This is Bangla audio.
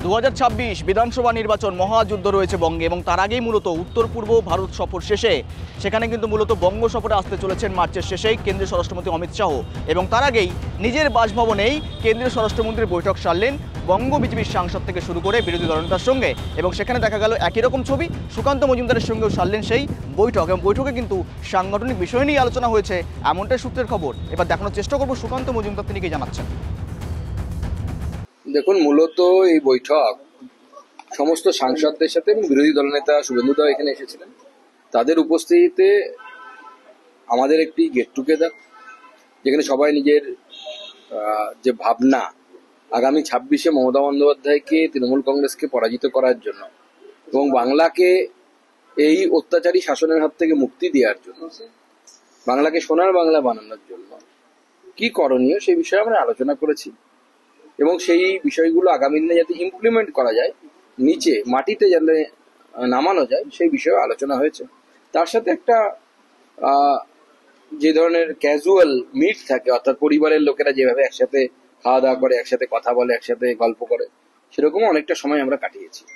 2026 বিধানসভা নির্বাচন মহাযুদ্ধ রয়েছে বঙ্গে এবং তার আগেই মূলত উত্তর পূর্ব ভারত সফর শেষে সেখানে কিন্তু মূলত বঙ্গ সফরে আসতে চলেছেন মার্চের শেষেই কেন্দ্রীয় স্বরাষ্ট্রমন্ত্রী অমিত শাহ এবং তার আগেই নিজের বাসভবনেই কেন্দ্রীয় স্বরাষ্ট্রমন্ত্রীর বৈঠক সারলেন বঙ্গ বিজেপির সাংসদ থেকে শুরু করে বিরোধী দলনেতার সঙ্গে এবং সেখানে দেখা গেল একই রকম ছবি সুকান্ত মজুমদারের সঙ্গেও সারলেন সেই বৈঠক এবং বৈঠকে কিন্তু সাংগঠনিক বিষয় নিয়ে আলোচনা হয়েছে এমনটাই সূত্রের খবর। এবার দেখানোর চেষ্টা করব সুকান্ত মজুমদার তিনি কি জানাচ্ছেন। দেখুন, মূলত এই বৈঠক সমস্ত সাংসদদের সাথে এবং বিরোধী দলনেতা শুভেন্দুদাও এখানে এসেছিলেন, তাদের উপস্থিতিতে আমাদের একটি গেট টুগেদার, যেখানে সবাই নিজের যে ভাবনা আগামী 26-এ মমতা বন্দ্যোপাধ্যায়কে তৃণমূল কংগ্রেসকে পরাজিত করার জন্য এবং বাংলাকে এই অত্যাচারী শাসনের হাত থেকে মুক্তি দেওয়ার জন্য, বাংলাকে সোনার বাংলা বানানোর জন্য কি করণীয় সেই বিষয়ে আমরা আলোচনা করেছি এবং সেই বিষয়গুলো আগামী দিনে যাতে ইমপ্লিমেন্ট করা যায়, নিচে মাটিতে যাতে নামানো যায় সেই বিষয়ে আলোচনা হয়েছে। তার সাথে একটা যে ধরনের ক্যাজুয়াল মিট থাকে, অর্থাৎ পরিবারের লোকেরা যেভাবে একসাথে খাওয়া দাওয়া করে, একসাথে কথা বলে, একসাথে গল্প করে, সেরকমও অনেকটা সময় আমরা কাটিয়েছি।